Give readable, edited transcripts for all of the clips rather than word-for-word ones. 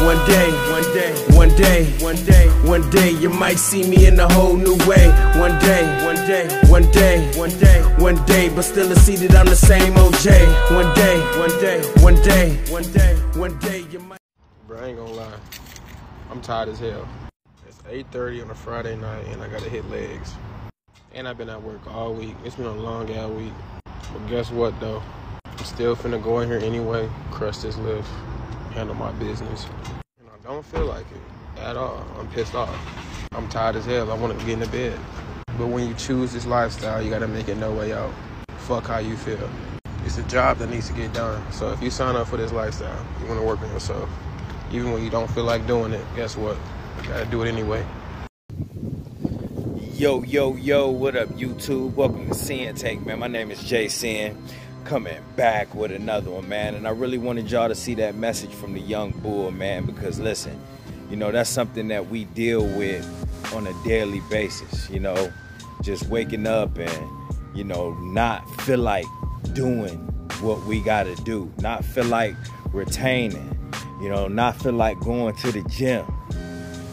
One day, you might see me in a whole new way. One day, but still it's seated on the same OJ. One day, you might. Bro, I ain't gonna lie, I'm tired as hell. It's 8:30 on a Friday night and I gotta hit legs. And I've been at work all week. It's been a long ass week. But guess what though? I'm still finna go in here anyway, crush this lift, handle my business. And I don't feel like it at all. I'm pissed off. I'm tired as hell. I want to get into bed. But when you choose this lifestyle, you gotta make it no way out. Fuck how you feel. It's a job that needs to get done. So if you sign up for this lifestyle, you wanna work on yourself. Even when you don't feel like doing it, guess what? You gotta do it anyway. Yo, what up, YouTube? Welcome to Sinn-Take, man. My name is Sin, coming back with another one, man. And I really wanted y'all to see that message from the young bull, man, because listen, you know, that's something that we deal with on a daily basis, you know, just waking up and, you know, not feel like doing what we gotta do, not feel like retaining, you know, not feel like going to the gym,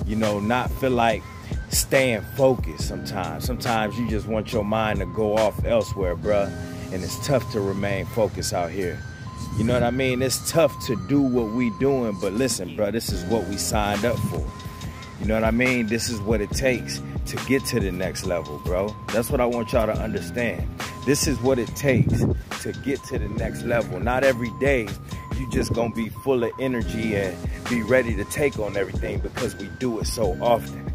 you know, not feel like staying focused sometimes. Sometimes you just want your mind to go off elsewhere, bruh. And it's tough to remain focused out here. You know what I mean? It's tough to do what we doing, but listen, bruh, this is what we signed up for. You know what I mean? This is what it takes to get to the next level, bro. That's what I want y'all to understand. This is what it takes to get to the next level. Not every day you just gonna be full of energy and be ready to take on everything because we do it so often.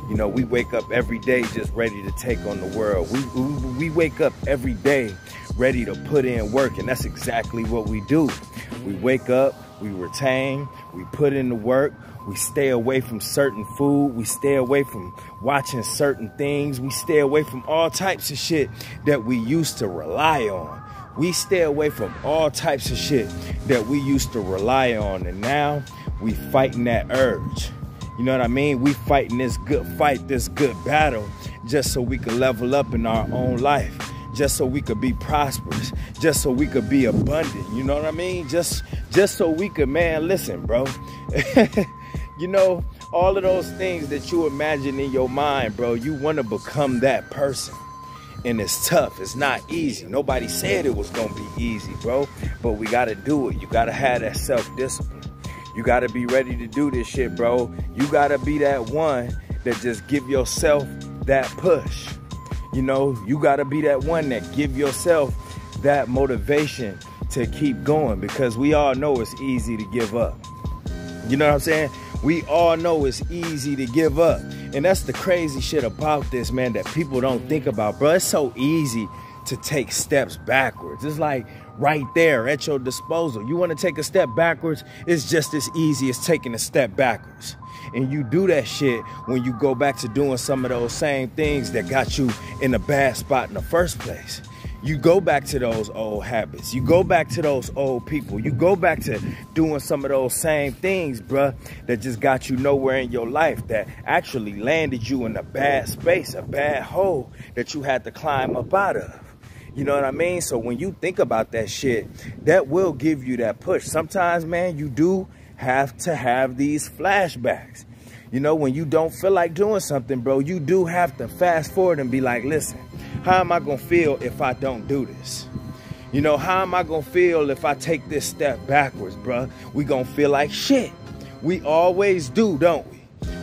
You know, we wake up every day just ready to take on the world. We wake up every day ready to put in work, and that's exactly what we do. We wake up, we retain, we put in the work, we stay away from certain food, we stay away from watching certain things, we stay away from all types of shit that we used to rely on. We stay away from all types of shit that we used to rely on, and now we fighting that urge. You know what I mean? We fighting this good fight, this good battle, just so we could level up in our own life, just so we could be prosperous, just so we could be abundant. You know what I mean? Just so we could, man, listen, bro. You know, all of those things that you imagine in your mind, bro, you want to become that person. And it's tough. It's not easy. Nobody said it was going to be easy, bro. But we got to do it. You got to have that self-discipline. You gotta be ready to do this shit, bro. You gotta be that one that just give yourself that push. You know, you gotta be that one that give yourself that motivation to keep going, because we all know it's easy to give up. You know what I'm saying? We all know it's easy to give up. And that's the crazy shit about this, man, that people don't think about, bro. It's so easy to take steps backwards. It's like right there at your disposal. You want to take a step backwards, it's just as easy as taking a step backwards. And you do that shit when you go back to doing some of those same things that got you in a bad spot in the first place. You go back to those old habits. You go back to those old people. You go back to doing some of those same things, bruh, that just got you nowhere in your life, that actually landed you in a bad space, a bad hole that you had to climb up out of. You know what I mean? So when you think about that shit, that will give you that push. Sometimes, man, you do have to have these flashbacks. You know, when you don't feel like doing something, bro, you do have to fast forward and be like, listen, how am I going to feel if I don't do this? You know, how am I going to feel if I take this step backwards, bro? We going to feel like shit. We always do, don't we?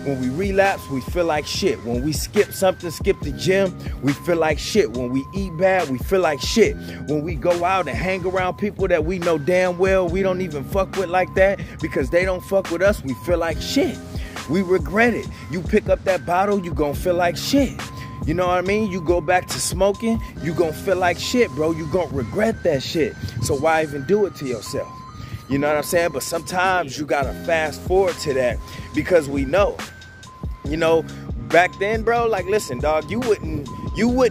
When we relapse, we feel like shit. When we skip something, skip the gym, we feel like shit. When we eat bad, we feel like shit. When we go out and hang around people that we know damn well we don't even fuck with like that because they don't fuck with us, we feel like shit. We regret it. You pick up that bottle, you gonna feel like shit. You know what I mean? You go back to smoking, you gonna feel like shit, bro. You gonna regret that shit. So why even do it to yourself? You know what I'm saying? But sometimes you gotta fast forward to that because we know. You know, back then, bro, like, listen, dog, you wouldn't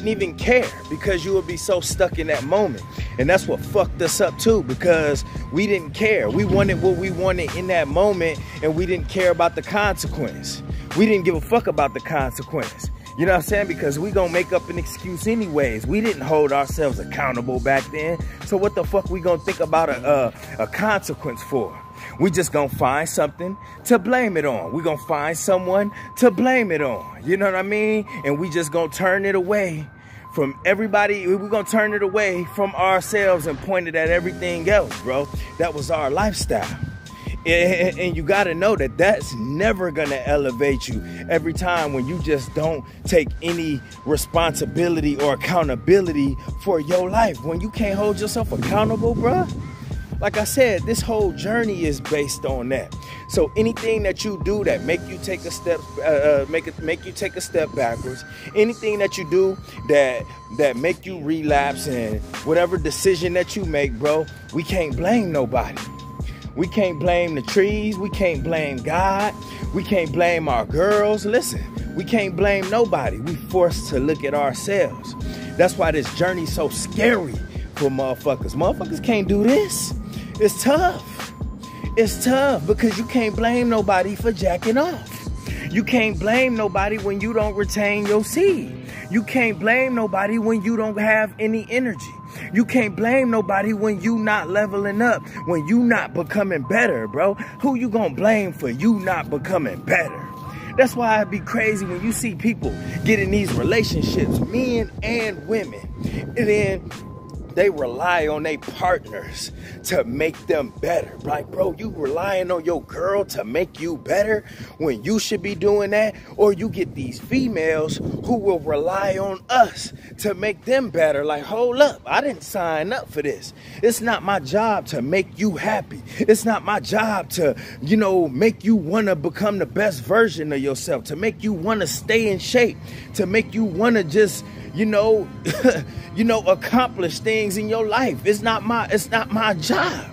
even care because you would be so stuck in that moment. And that's what fucked us up too, because we didn't care. We wanted what we wanted in that moment, and we didn't care about the consequence. We didn't give a fuck about the consequence. You know what I'm saying? Because we gonna make up an excuse anyways. We didn't hold ourselves accountable back then. So what the fuck we gonna think about a consequence for? We just gonna find something to blame it on. We gonna find someone to blame it on. You know what I mean? And we just gonna turn it away from everybody. We're gonna turn it away from ourselves and point it at everything else, bro. That was our lifestyle. And you got to know that that's never going to elevate you. Every time when you just don't take any responsibility or accountability for your life, when you can't hold yourself accountable, bruh. Like I said, this whole journey is based on that. So anything that you do that make you take a step, make you take a step backwards, anything that you do that make you relapse, and whatever decision that you make, bro, we can't blame nobody. We can't blame the trees. We can't blame God. We can't blame our girls. Listen, we can't blame nobody. We forced to look at ourselves. That's why this journey's so scary for motherfuckers. Motherfuckers can't do this. It's tough. It's tough because you can't blame nobody for jacking off. You can't blame nobody when you don't retain your seed. You can't blame nobody when you don't have any energy. You can't blame nobody when you not leveling up, when you not becoming better, bro. Who you gonna blame for you not becoming better? That's why it'd be crazy when you see people get in these relationships, men and women, and then they rely on their partners to make them better. Like, bro, you relying on your girl to make you better when you should be doing that? Or you get these females who will rely on us to make them better. Like, hold up, I didn't sign up for this. It's not my job to make you happy. It's not my job to, you know, make you want to become the best version of yourself, to make you want to stay in shape, to make you want to just, you know, accomplish things in your life. It's not my job.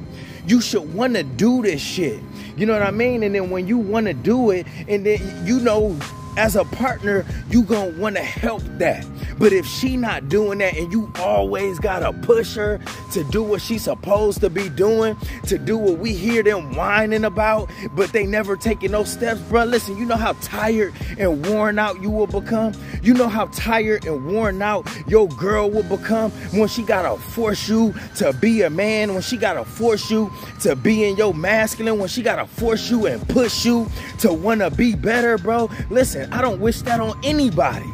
You should want to do this shit. You know what I mean? And then when you want to do it, and then, you know, as a partner, you gonna want to help that. But if she not doing that and you always gotta push her to do what she's supposed to be doing, to do what we hear them whining about, but they never taking those steps, bro. Listen, you know how tired and worn out you will become? You know how tired and worn out your girl will become when she gotta force you to be a man, when she gotta force you to be in your masculine, when she gotta force you and push you to wanna be better, bro. Listen, I don't wish that on anybody.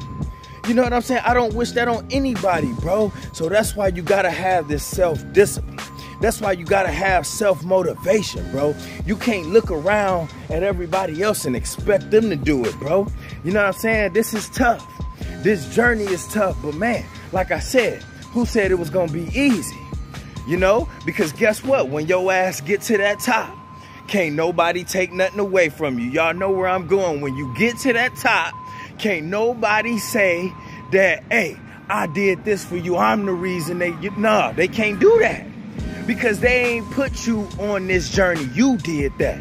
You know what I'm saying? I don't wish that on anybody, bro. So that's why you gotta have this self-discipline. That's why you gotta have self-motivation, bro. You can't look around at everybody else and expect them to do it, bro. You know what I'm saying? This is tough. This journey is tough, but man, like I said, who said it was gonna be easy? You know, because guess what? When your ass get to that top, can't nobody take nothing away from you. Y'all know where I'm going. When you get to that top, can't nobody say that, hey, I did this for you, I'm the reason nah, they can't do that. Because they ain't put you on this journey. You did that.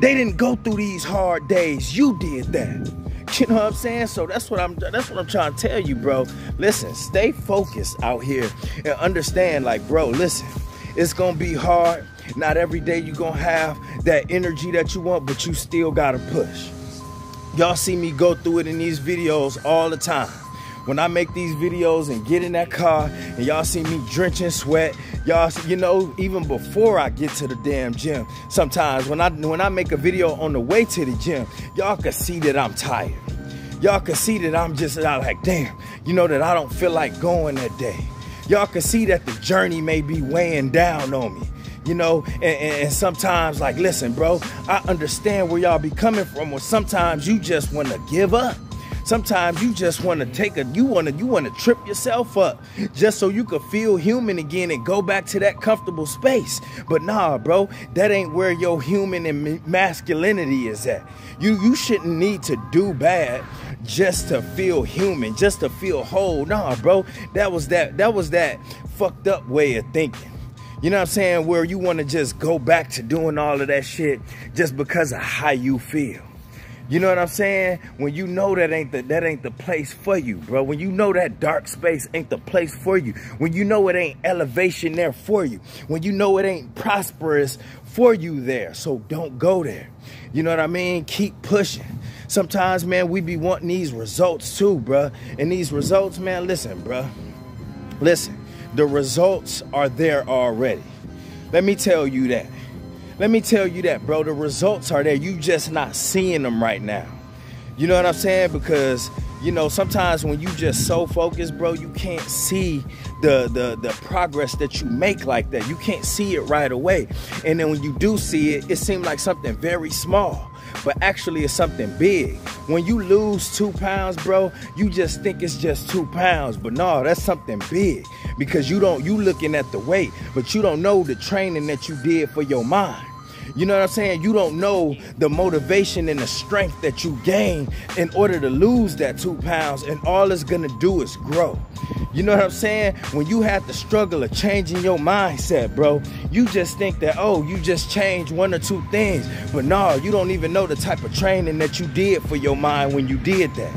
They didn't go through these hard days. You did that. You know what I'm saying? So that's what I'm trying to tell you, bro. Listen, stay focused out here and understand, like, bro, listen, it's gonna be hard. Not every day you gonna have that energy that you want, but you still gotta push. Y'all see me go through it in these videos all the time. When I make these videos and get in that car and y'all see me drenching sweat, y'all, you know, even before I get to the damn gym, sometimes when I make a video on the way to the gym, y'all can see that I'm tired. Y'all can see that I'm just like, damn, you know, that I don't feel like going that day. Y'all can see that the journey may be weighing down on me. You know, and sometimes, like, listen, bro, I understand where y'all be coming from. Or sometimes you just want to give up. Sometimes you just want to you want to trip yourself up just so you could feel human again and go back to that comfortable space. But nah, bro, that ain't where your human and masculinity is at. You shouldn't need to do bad just to feel human, just to feel whole. Nah, bro, that was that fucked up way of thinking. You know what I'm saying? Where you want to just go back to doing all of that shit just because of how you feel. You know what I'm saying? When you know that ain't the place for you, bro. When you know that dark space ain't the place for you. When you know it ain't elevation there for you. When you know it ain't prosperous for you there. So don't go there. You know what I mean? Keep pushing. Sometimes, man, we be wanting these results too, bro. And these results, man, listen, bro. Listen. The results are there already. Let me tell you that. Let me tell you that, bro. The results are there. You just not seeing them right now. You know what I'm saying? Because, you know, sometimes when you just so focused, bro, you can't see the progress that you make like that. You can't see it right away. And then when you do see it, it seems like something very small, but actually it's something big. When you lose 2 pounds, bro, you just think it's just 2 pounds, but no, that's something big, because you looking at the weight, but you don't know the training that you did for your mind. You know what I'm saying? You don't know the motivation and the strength that you gain in order to lose that 2 pounds, and all it's gonna do is grow. You know what I'm saying? When you have the struggle of changing your mindset, bro, you just think that, oh, you just changed 1 or 2 things. But no, you don't even know the type of training that you did for your mind when you did that.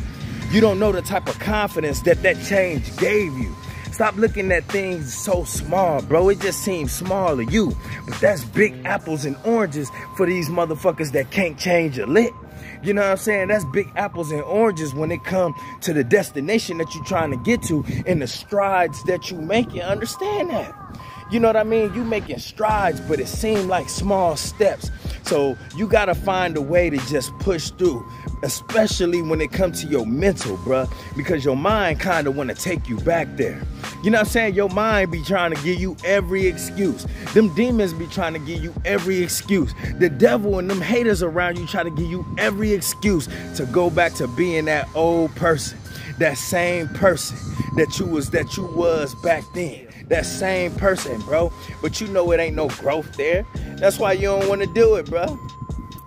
You don't know the type of confidence that that change gave you. Stop looking at things so small, bro. It just seems small to you. But that's big apples and oranges for these motherfuckers that can't change a lick. You know what I'm saying? That's big apples and oranges when it comes to the destination that you're trying to get to and the strides that you make. You understand that? You know what I mean? You making strides, but it seems like small steps. So you got to find a way to just push through, especially when it comes to your mental, bruh, because your mind kind of want to take you back there. You know what I'm saying? Your mind be trying to give you every excuse. Them demons be trying to give you every excuse. The devil and them haters around you try to give you every excuse to go back to being that old person, that same person that you was back then. That same person, bro. But you know it ain't no growth there. That's why you don't want to do it, bro.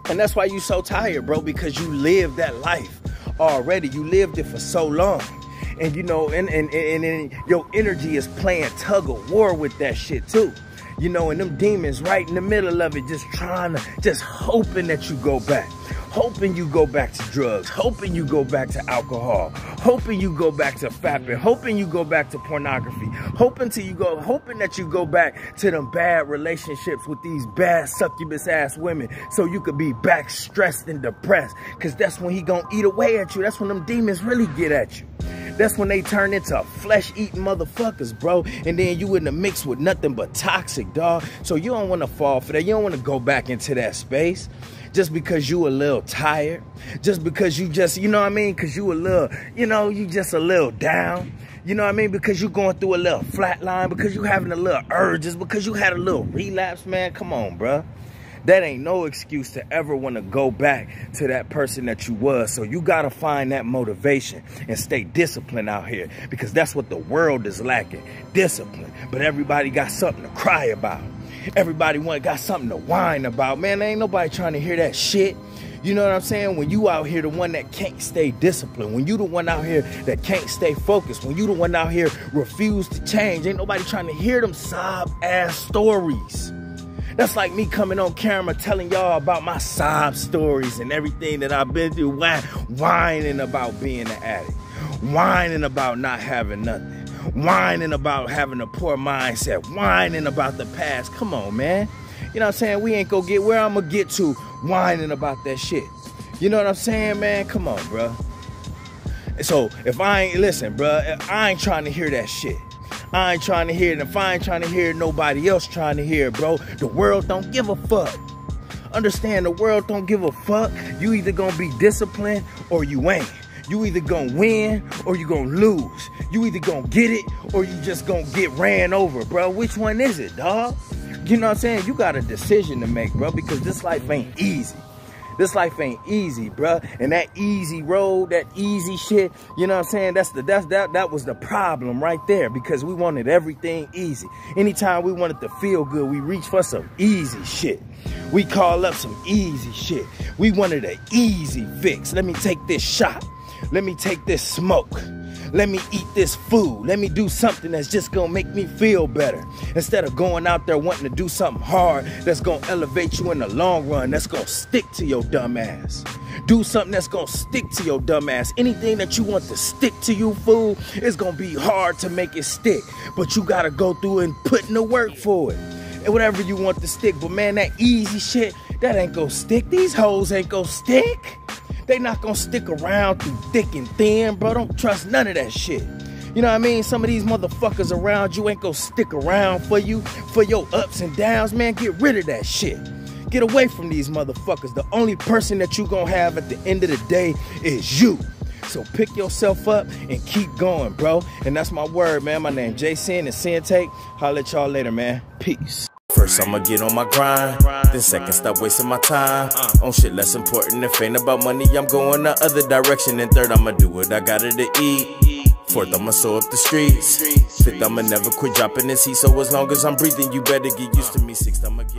And that's why you so tired, bro, because you lived that life already. You lived it for so long. And you know, and your energy is playing tug of war with that shit too. You know, and them demons right in the middle of it, just hoping that you go back. Hoping you go back to drugs, hoping you go back to alcohol, hoping you go back to fapping, hoping you go back to pornography, hoping that you go back to them bad relationships with these bad succubus ass women, so you could be back stressed and depressed, because that's when he gonna eat away at you. That's when them demons really get at you. That's when they turn into flesh-eating motherfuckers, bro. And then you in the mix with nothing but toxic, dog. So you don't want to fall for that. You don't want to go back into that space. Just because you a little tired, just because you just, you know what I mean? Because you a little, you know, you just a little down. You know what I mean? Because you going through a little flat line, because you having a little urges, because you had a little relapse, man. Come on, bruh. That ain't no excuse to ever want to go back to that person that you was. So you got to find that motivation and stay disciplined out here, because that's what the world is lacking, discipline. But everybody got something to cry about. Everybody got something to whine about. Man, there ain't nobody trying to hear that shit. You know what I'm saying? When you out here the one that can't stay disciplined, when you the one out here that can't stay focused, when you the one out here refuse to change, ain't nobody trying to hear them sob ass stories. That's like me coming on camera telling y'all about my sob stories and everything that I've been through, whining about being an addict, whining about not having nothing, whining about having a poor mindset, whining about the past. Come on, man. You know what I'm saying? We ain't gonna get where I'm gonna get to whining about that shit. You know what I'm saying, man? Come on, bro. So if I ain't, listen, bro, I ain't trying to hear that shit. I ain't trying to hear it. If I ain't trying to hear it, nobody else trying to hear it, bro. The world don't give a fuck. Understand, the world don't give a fuck. You either gonna be disciplined or you ain't. You either gonna win or you gonna lose. You either gonna get it or you just gonna get ran over, bro. Which one is it, dog? You know what I'm saying? You got a decision to make, bro, because this life ain't easy. This life ain't easy, bruh. And that easy road, that easy shit, you know what I'm saying? That was the problem right there, because we wanted everything easy. Anytime we wanted to feel good, we reached for some easy shit. We call up some easy shit. We wanted an easy fix. Let me take this shot. Let me take this smoke. Let me eat this food. Let me do something that's just gonna make me feel better. Instead of going out there wanting to do something hard that's gonna elevate you in the long run, that's gonna stick to your dumb ass. Do something that's gonna stick to your dumb ass. Anything that you want to stick to you, fool, it's gonna be hard to make it stick. But you gotta go through and put in the work for it. And whatever you want to stick. But man, that easy shit, that ain't gonna stick. These hoes ain't gonna stick. They not gonna stick around through thick and thin, bro. Don't trust none of that shit. You know what I mean? Some of these motherfuckers around you ain't gonna stick around for you, for your ups and downs, man. Get rid of that shit. Get away from these motherfuckers. The only person that you gonna have at the end of the day is you. So pick yourself up and keep going, bro. And that's my word, man. My name Sinn and Sinn-Take. Holla at y'all later, man. Peace. First, I'ma get on my grind. Then second, stop wasting my time on shit less important. If ain't about money, I'm going the other direction. And third, I'ma do what I gotta to eat. Fourth, I'ma sew up the streets. Fifth, I'ma never quit dropping this heat. So as long as I'm breathing, you better get used to me. Sixth, I'ma get